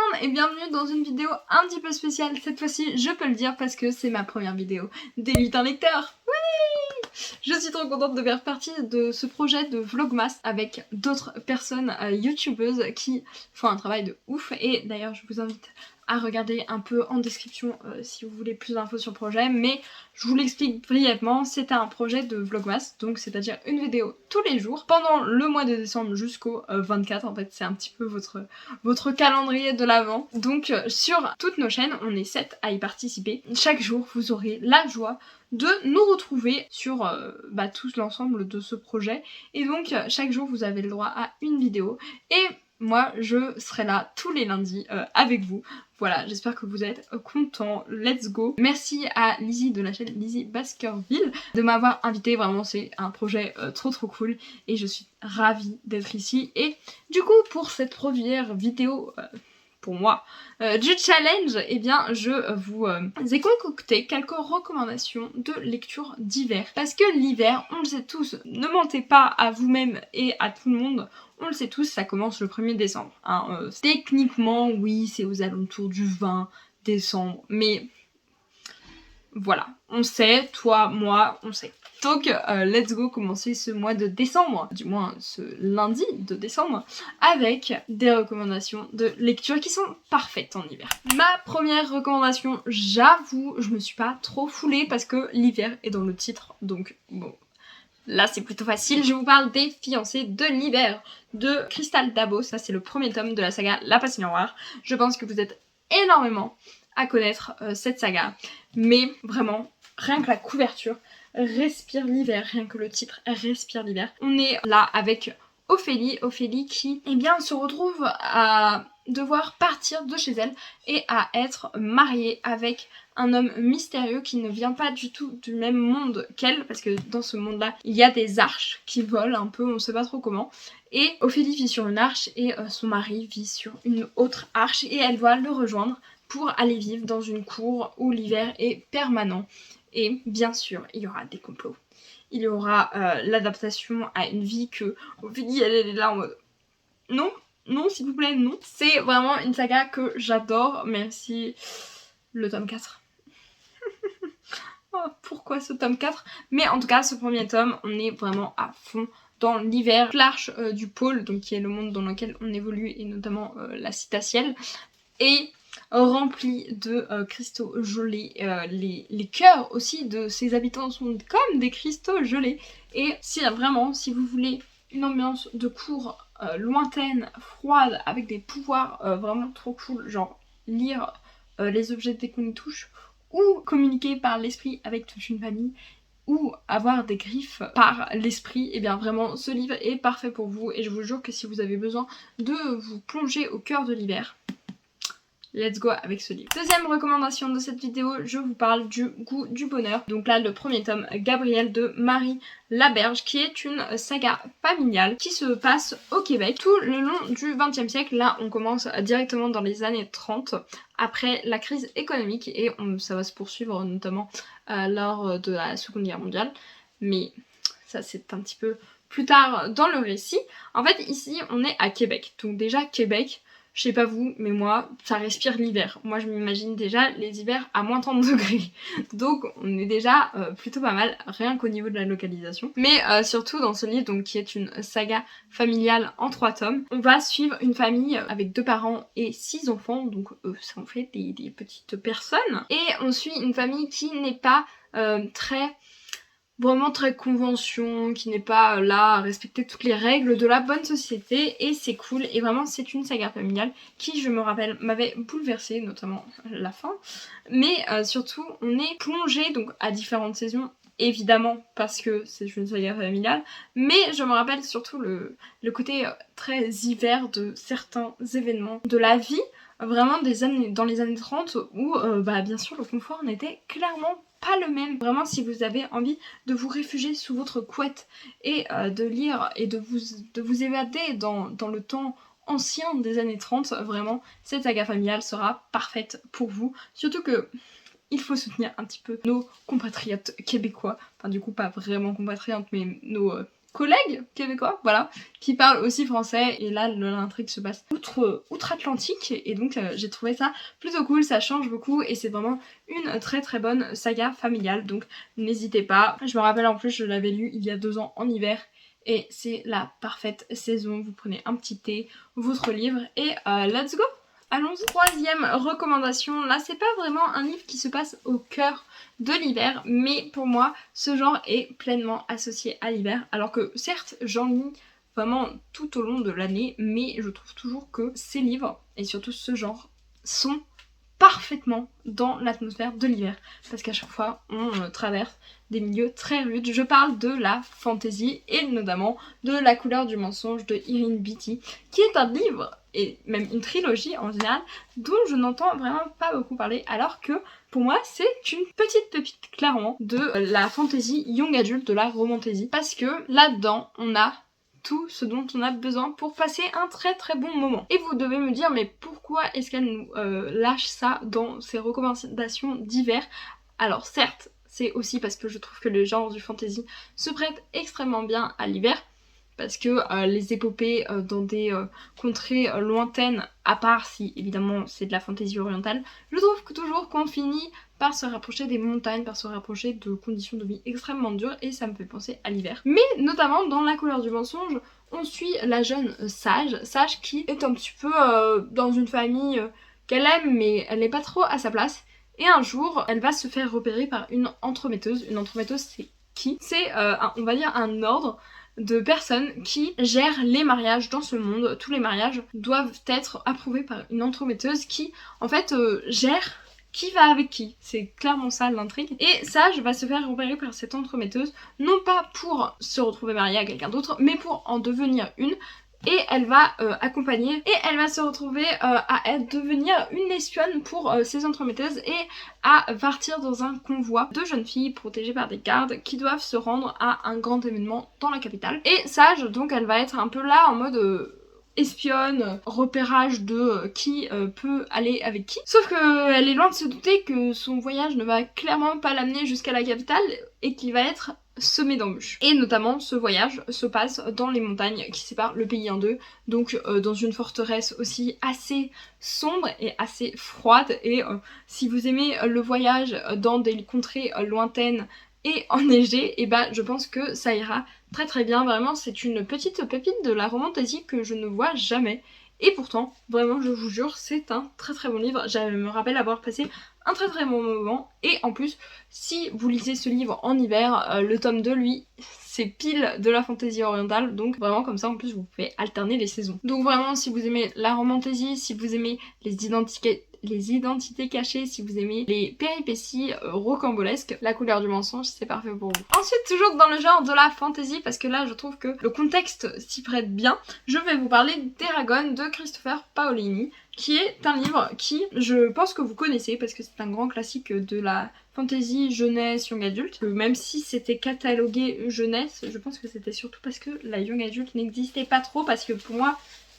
monde et bienvenue dans une vidéo un petit peu spéciale. Cette fois-ci, je peux le dire parce que c'est ma première vidéo des lutins lecteurs. Oui, je suis trop contente de faire partie de ce projet de Vlogmas avec d'autres personnes youtubeuses qui font un travail de ouf. Et d'ailleurs, je vous invite à regarder un peu en description si vous voulez plus d'infos sur le projet, mais je vous l'explique brièvement. C'est un projet de Vlogmas, donc c'est-à-dire une vidéo tous les jours pendant le mois de décembre jusqu'au 24. En fait, c'est un petit peu votre calendrier de l'avant. Donc sur toutes nos chaînes, on est 7 à y participer. Chaque jour, vous aurez la joie de nous retrouver sur tout l'ensemble de ce projet. Et donc chaque jour, vous avez le droit à une vidéo. Et moi, je serai là tous les lundis avec vous. Voilà, j'espère que vous êtes contents. Let's go. Merci à Lizzie de la chaîne Lizzie Baskerville de m'avoir invité. Vraiment, c'est un projet trop cool et je suis ravie d'être ici. Et du coup, pour cette première vidéo pour moi du challenge, eh bien je vous ai concocté quelques recommandations de lecture d'hiver. Parce que l'hiver, on le sait tous, ne mentez pas à vous-même et à tout le monde, on le sait tous, ça commence le 1er décembre. Hein. Techniquement, oui, c'est aux alentours du 20 décembre, mais voilà, on sait, toi, moi, on sait. Donc, let's go commencer ce mois de décembre, du moins ce lundi de décembre, avec des recommandations de lecture qui sont parfaites en hiver. Ma première recommandation, j'avoue, je me suis pas trop foulée parce que l'hiver est dans le titre, donc bon. Là c'est plutôt facile, je vous parle des Fiancés de l'hiver de Crystal Dabo. Ça c'est le premier tome de la saga La Passe Miroir. Je pense que vous êtes énormément à connaître cette saga, mais vraiment, rien que la couverture respire l'hiver, rien que le titre respire l'hiver. On est là avec Ophélie qui se retrouve à devoir partir de chez elle et à être mariée avec un homme mystérieux qui ne vient pas du tout du même monde qu'elle, parce que dans ce monde-là, il y a des arches qui volent un peu, on sait pas trop comment. Et Ophélie vit sur une arche et son mari vit sur une autre arche et elle doit le rejoindre pour aller vivre dans une cour où l'hiver est permanent. Et bien sûr, il y aura des complots. Il y aura l'adaptation à une vie que Ophélie, elle est là en mode non, non s'il vous plaît, non. C'est vraiment une saga que j'adore, même si le tome 4... Oh, pourquoi ce tome 4? Mais en tout cas, ce premier tome, on est vraiment à fond dans l'hiver. L'arche du pôle, donc qui est le monde dans lequel on évolue, et notamment la citatielle, est remplie de cristaux gelés. Les cœurs aussi de ses habitants sont comme des cristaux gelés. Et si vous voulez une ambiance de cour lointaine, froide, avec des pouvoirs vraiment trop cool, genre lire les objets dès qu'on y touche, ou communiquer par l'esprit avec toute une famille, ou avoir des griffes par l'esprit, et bien vraiment ce livre est parfait pour vous. Et je vous jure que si vous avez besoin de vous plonger au cœur de l'hiver, let's go avec ce livre. Deuxième recommandation de cette vidéo, je vous parle du Goût du bonheur. Donc là, le premier tome, Gabrielle de Marie Laberge, qui est une saga familiale qui se passe au Québec tout le long du XXe siècle. Là, on commence directement dans les années 30, après la crise économique, et ça va se poursuivre notamment lors de la Seconde Guerre mondiale. Mais ça, c'est un petit peu plus tard dans le récit. En fait, ici, on est à Québec. Donc déjà, Québec, je sais pas vous, mais moi, ça respire l'hiver. Moi, je m'imagine déjà les hivers à moins 30 degrés. Donc, on est déjà plutôt pas mal, rien qu'au niveau de la localisation. Mais surtout dans ce livre, donc, qui est une saga familiale en 3 tomes, on va suivre une famille avec 2 parents et 6 enfants. Donc, ça en fait des petites personnes. Et on suit une famille qui n'est pas vraiment très convention, qui n'est pas là à respecter toutes les règles de la bonne société, et c'est cool. Et vraiment, c'est une saga familiale qui, je me rappelle, m'avait bouleversée, notamment la fin. Mais surtout, on est plongé donc à différentes saisons, évidemment parce que c'est une saga familiale, mais je me rappelle surtout le côté très hiver de certains événements de la vie, vraiment dans les années 30, où bien sûr le confort n'était clairement pas le même. Vraiment, si vous avez envie de vous réfugier sous votre couette et de lire et de vous évader dans le temps ancien des années 30, vraiment, cette saga familiale sera parfaite pour vous. Surtout que il faut soutenir un petit peu nos compatriotes québécois. Enfin, du coup, pas vraiment compatriotes, mais nos collègues québécois, voilà, qui parlent aussi français, et là l'intrigue se passe outre-Atlantique, et donc j'ai trouvé ça plutôt cool, ça change beaucoup, et c'est vraiment une très très bonne saga familiale, donc n'hésitez pas. Je me rappelle en plus, je l'avais lu il y a 2 ans en hiver, et c'est la parfaite saison. Vous prenez un petit thé, votre livre, et let's go! Allons-y. 3e recommandation, là c'est pas vraiment un livre qui se passe au cœur de l'hiver, mais pour moi ce genre est pleinement associé à l'hiver, alors que certes j'en lis vraiment tout au long de l'année, mais je trouve toujours que ces livres, et surtout ce genre, sont parfaitement dans l'atmosphère de l'hiver, parce qu'à chaque fois on traverse des milieux très rudes. Je parle de la fantasy et notamment de La couleur du mensonge de Irene Beatty, qui est un livre et même une trilogie en général dont je n'entends vraiment pas beaucoup parler, alors que pour moi c'est une petite pépite clairement de la fantasy young adulte, de la romantasy, parce que là-dedans on a tout ce dont on a besoin pour passer un très très bon moment. Et vous devez me dire, mais pourquoi est-ce qu'elle nous lâche ça dans ses recommandations d'hiver? Alors certes, c'est aussi parce que je trouve que le genre du fantasy se prête extrêmement bien à l'hiver, parce que les épopées dans des contrées lointaines, à part si évidemment c'est de la fantasy orientale, je trouve que toujours qu'on finit par se rapprocher des montagnes, par se rapprocher de conditions de vie extrêmement dures, et ça me fait penser à l'hiver. Mais notamment dans La couleur du mensonge, on suit la jeune Sage qui est un petit peu dans une famille qu'elle aime, mais elle n'est pas trop à sa place. Et un jour, elle va se faire repérer par une entremetteuse. Une entremetteuse, c'est qui? C'est, on va dire, un ordre de personnes qui gèrent les mariages dans ce monde. Tous les mariages doivent être approuvés par une entremetteuse qui, en fait, gère qui va avec qui. C'est clairement ça l'intrigue. Et Sage va se faire repérer par cette entremetteuse, non pas pour se retrouver mariée à quelqu'un d'autre, mais pour en devenir une. Et elle va accompagner, et elle va se retrouver à devenir une espionne pour ces entremetteuses, et à partir dans un convoi de jeunes filles protégées par des gardes qui doivent se rendre à un grand événement dans la capitale. Et Sage, donc, elle va être un peu là en mode espionne, repérage de qui peut aller avec qui. Sauf qu'elle est loin de se douter que son voyage ne va clairement pas l'amener jusqu'à la capitale, et qu'il va être semé d'embûches. Et notamment, ce voyage se passe dans les montagnes qui séparent le pays en deux, donc dans une forteresse aussi assez sombre et assez froide. Et si vous aimez le voyage dans des contrées lointaines et enneigées, et bah je pense que ça ira très très bien. Vraiment, c'est une petite pépite de la romantasy que je ne vois jamais. Et pourtant, vraiment, je vous jure, c'est un très très bon livre. Je me rappelle avoir passé un très très bon moment. Et en plus, si vous lisez ce livre en hiver, le tome 2, lui, c'est pile de la fantasy orientale. Donc vraiment, comme ça, en plus, vous pouvez alterner les saisons. Donc vraiment, si vous aimez la romantasy, si vous aimez les identités cachées, si vous aimez les péripéties rocambolesques, La couleur du mensonge, c'est parfait pour vous. Ensuite, toujours dans le genre de la fantasy, parce que là je trouve que le contexte s'y prête bien, je vais vous parler d'Eragon de Christopher Paolini, qui est un livre qui, je pense que vous connaissez, parce que c'est un grand classique de la fantasy jeunesse, young adulte. Même si c'était catalogué jeunesse, je pense que c'était surtout parce que la young adulte n'existait pas trop, parce que pour moi,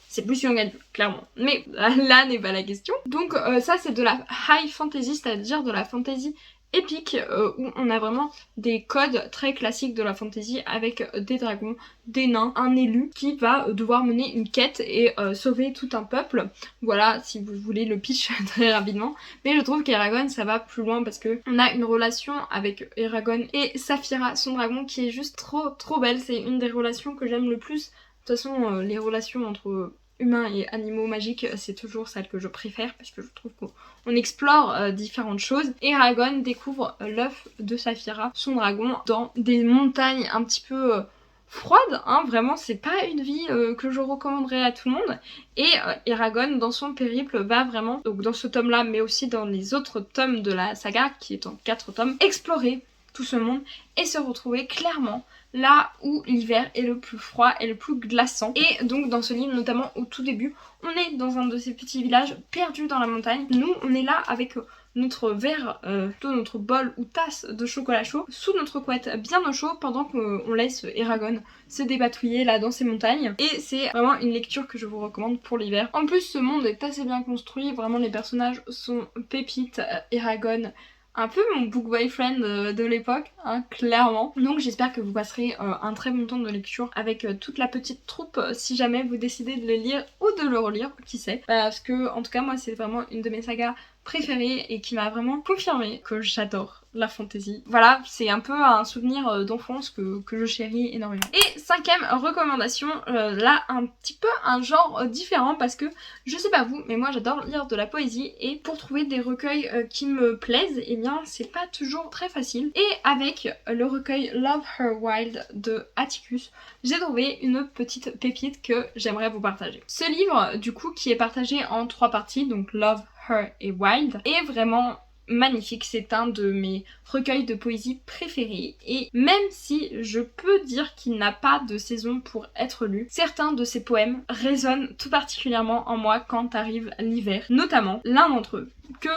c'est plus young adulte, clairement. Mais là n'est pas la question. Donc ça c'est de la high fantasy, c'est-à-dire de la fantasy épique, où on a vraiment des codes très classiques de la fantasy, avec des dragons, des nains, un élu qui va devoir mener une quête et sauver tout un peuple. Voilà, si vous voulez le pitch très rapidement. Mais je trouve qu'Eragon ça va plus loin, parce que on a une relation avec Eragon et Saphira, son dragon, qui est juste trop belle. C'est une des relations que j'aime le plus. De toute façon, les relations entre humains et animaux magiques, c'est toujours celle que je préfère, parce que je trouve qu'on explore différentes choses. Et Eragon découvre l'œuf de Saphira, son dragon, dans des montagnes un petit peu froides, hein. Vraiment, c'est pas une vie que je recommanderais à tout le monde. Et Eragon, dans son périple, va vraiment, donc dans ce tome-là, mais aussi dans les autres tomes de la saga, qui est en 4 tomes, explorer tout ce monde et se retrouver clairement là où l'hiver est le plus froid et le plus glaçant. Et donc dans ce livre, notamment au tout début, on est dans un de ces petits villages perdus dans la montagne. Nous, on est là avec notre verre, plutôt notre bol ou tasse de chocolat chaud, sous notre couette bien au chaud, pendant qu'on laisse Eragon se dépatouiller là dans ces montagnes. Et c'est vraiment une lecture que je vous recommande pour l'hiver. En plus, ce monde est assez bien construit, vraiment les personnages sont pépites. Eragon, un peu mon book boyfriend de l'époque, hein, clairement. Donc j'espère que vous passerez un très bon temps de lecture avec toute la petite troupe si jamais vous décidez de le lire ou de le relire, qui sait. Parce que en tout cas moi c'est vraiment une de mes sagas préférée et qui m'a vraiment confirmé que j'adore la fantasy. Voilà, c'est un peu un souvenir d'enfance que je chéris énormément. Et cinquième recommandation, là un petit peu un genre différent parce que je sais pas vous, mais moi j'adore lire de la poésie et pour trouver des recueils qui me plaisent, et bien c'est pas toujours très facile. Et avec le recueil Love Her Wild de Atticus, j'ai trouvé une petite pépite que j'aimerais vous partager. Ce livre, du coup, qui est partagé en 3 parties, donc Love, Her et Wild, est vraiment magnifique. C'est un de mes recueils de poésie préférés et même si je peux dire qu'il n'a pas de saison pour être lu, certains de ses poèmes résonnent tout particulièrement en moi quand arrive l'hiver, notamment l'un d'entre eux que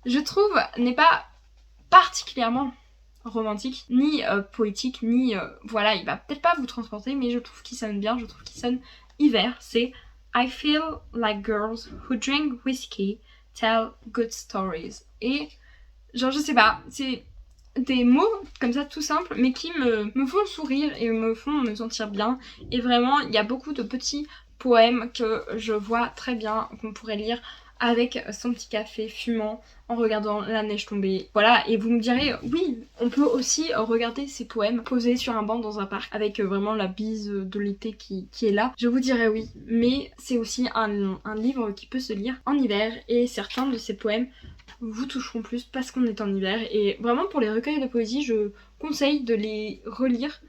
je trouve n'est pas particulièrement romantique, ni poétique, ni voilà, il va peut-être pas vous transporter, mais je trouve qu'il sonne bien, je trouve qu'il sonne hiver. C'est I feel like girls who drink whiskey tell good stories. Et genre je sais pas, c'est des mots comme ça tout simples mais qui me font sourire et me font me sentir bien. Et vraiment il y a beaucoup de petits poèmes que je vois très bien qu'on pourrait lire avec son petit café fumant en regardant la neige tomber. Voilà, et vous me direz, oui, on peut aussi regarder ces poèmes posés sur un banc dans un parc avec vraiment la bise de l'été qui est là. Je vous dirais oui, mais c'est aussi un livre qui peut se lire en hiver et certains de ces poèmes vous toucheront plus parce qu'on est en hiver. Et vraiment pour les recueils de poésie, je conseille de les relire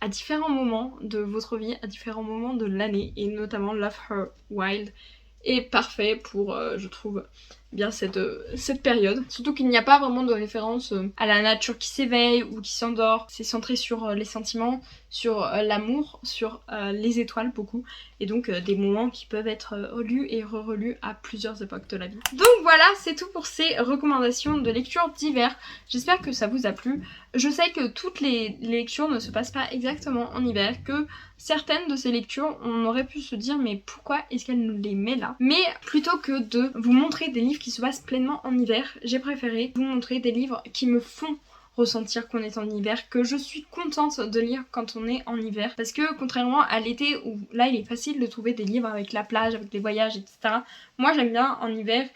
à différents moments de votre vie, à différents moments de l'année, et notamment Love Her Wild est parfait pour, je trouve, bien cette période. Surtout qu'il n'y a pas vraiment de référence à la nature qui s'éveille ou qui s'endort. C'est centré sur les sentiments, sur l'amour, sur les étoiles beaucoup. Et donc des moments qui peuvent être relus et re-relus à plusieurs époques de la vie. Donc voilà, c'est tout pour ces recommandations de lecture d'hiver. J'espère que ça vous a plu. Je sais que toutes les lectures ne se passent pas exactement en hiver, que certaines de ces lectures, on aurait pu se dire mais pourquoi est-ce qu'elle nous les met là? Mais plutôt que de vous montrer des livres qui se passent pleinement en hiver, j'ai préféré vous montrer des livres qui me font ressentir qu'on est en hiver, que je suis contente de lire quand on est en hiver. Parce que contrairement à l'été où là il est facile de trouver des livres avec la plage, avec les voyages, etc. Moi j'aime bien en hiver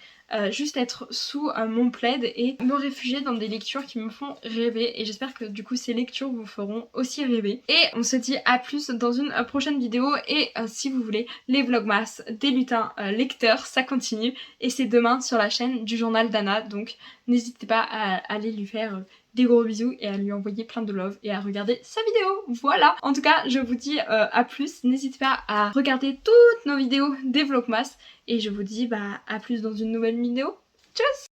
juste être sous mon plaid et me réfugier dans des lectures qui me font rêver, et j'espère que du coup ces lectures vous feront aussi rêver. Et on se dit à plus dans une prochaine vidéo, et si vous voulez les vlogmas des lutins lecteurs ça continue et c'est demain sur la chaîne du journal d'Anna, donc n'hésitez pas à aller lui faire des gros bisous et à lui envoyer plein de love et à regarder sa vidéo. Voilà, en tout cas je vous dis à plus, n'hésitez pas à regarder toutes nos vidéos des vlogmas et je vous dis à plus dans une nouvelle vidéo. Tchuss!